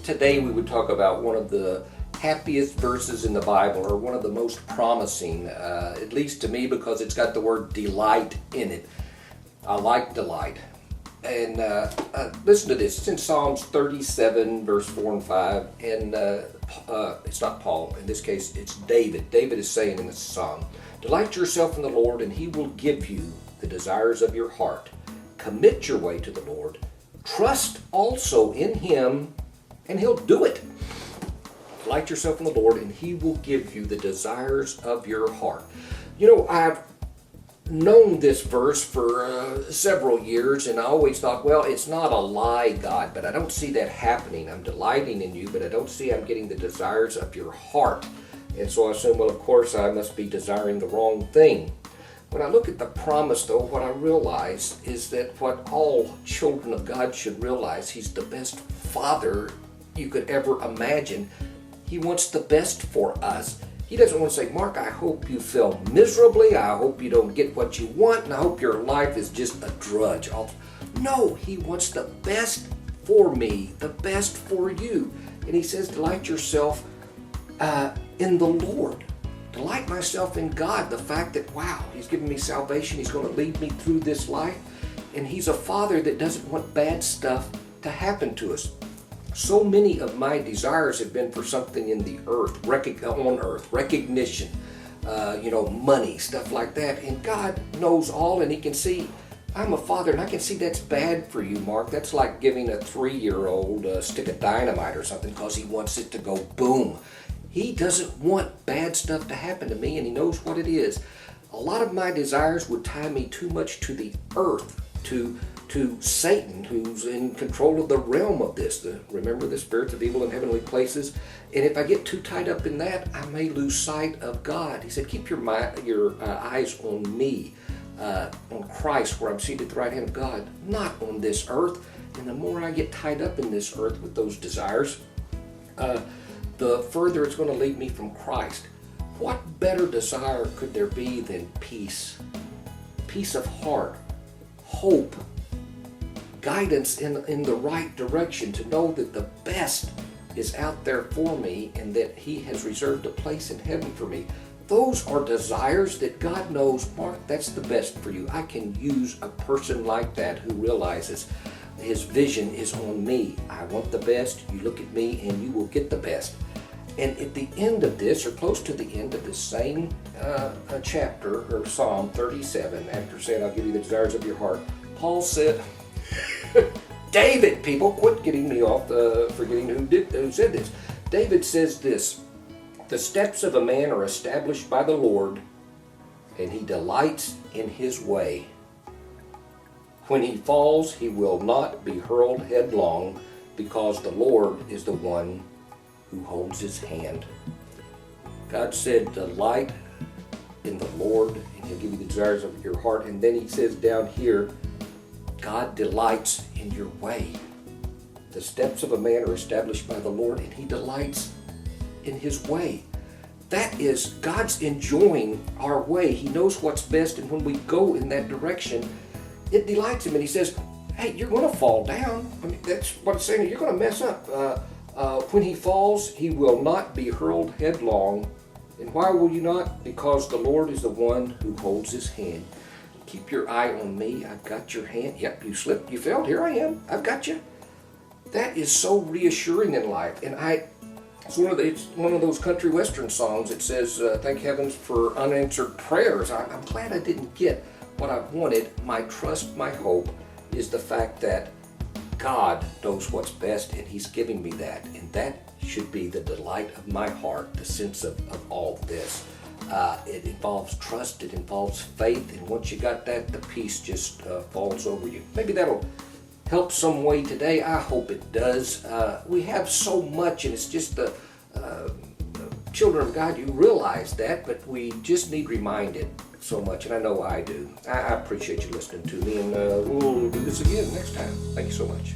today we would talk about one of the happiest verses in the Bible, or one of the most promising, at least to me, because it's got the word delight in it. I like delight. And listen to this. It's in Psalms 37, verse 4 and 5. And it's not Paul. In this case, it's David. David is saying in this psalm, "Delight yourself in the Lord, and he will give you the desires of your heart. Commit your way to the Lord. Trust also in him, and he'll do it." Delight yourself in the Lord, and he will give you the desires of your heart. You know, I've known this verse for several years, and I always thought, well, it's not a lie, God, but I don't see that happening. I'm delighting in you, but I don't see I'm getting the desires of your heart. And so I assume, well, of course, I must be desiring the wrong thing. When I look at the promise, though, what I realize is that what all children of God should realize, he's the best father you could ever imagine. He wants the best for us. He doesn't want to say, "Mark, I hope you fail miserably. I hope you don't get what you want, and I hope your life is just a drudge." No, he wants the best for me, the best for you. And he says, delight yourself in the Lord. Delight myself in God. The fact that, wow, he's given me salvation. He's going to lead me through this life. And he's a father that doesn't want bad stuff to happen to us. So many of my desires have been for something in the earth, on earth, recognition, money, stuff like that. And God knows all, and he can see, I'm a father, and I can see that's bad for you, Mark. That's like giving a 3-year-old a stick of dynamite or something because he wants it to go boom. He doesn't want bad stuff to happen to me, and he knows what it is. A lot of my desires would tie me too much to the earth, to Satan, who's in control of the realm of this. Remember, the spirits of evil in heavenly places. And if I get too tied up in that, I may lose sight of God. He said, keep your eyes on me, on Christ, where I'm seated at the right hand of God, not on this earth. And the more I get tied up in this earth with those desires, the further it's going to lead me from Christ. What better desire could there be than peace? Peace of heart, hope, guidance in the right direction, to know that the best is out there for me and that he has reserved a place in heaven for me. Those are desires that God knows, Mark, that's the best for you. I can use a person like that who realizes his vision is on me. I want the best. You look at me and you will get the best. And at the end of this, or close to the end of this same chapter, or Psalm 37, after saying, I'll give you the desires of your heart, Paul said, David, people, quit getting me off forgetting who said this. David says this, "The steps of a man are established by the Lord, and he delights in his way. When he falls, he will not be hurled headlong, because the Lord is the one who holds his hand." God said, delight in the Lord, and he'll give you the desires of your heart. And then he says down here, God delights in your way. The steps of a man are established by the Lord, and he delights in his way. That is, God's enjoying our way. He knows what's best, and when we go in that direction, it delights him. And he says, hey, you're going to fall down. I mean, that's what it's saying. You're going to mess up. When he falls, he will not be hurled headlong. And why will you not? Because the Lord is the one who holds his hand. Keep your eye on me. I've got your hand. Yep, you slipped, you failed. Here I am. I've got you. That is so reassuring in life. And it's one of those country western songs. It says, thank heavens for unanswered prayers. I'm glad I didn't get what I wanted. My trust, my hope is the fact that God knows what's best, and he's giving me that. And that should be the delight of my heart, the sense of all this. It involves trust, it involves faith, and once you got that, the peace just falls over you. Maybe that'll help some way today. I hope it does. We have so much, and it's just the children of God, you realize that, but we just need reminded so much, and I know I do. I appreciate you listening to me, and we'll do this again next time. Thank you so much.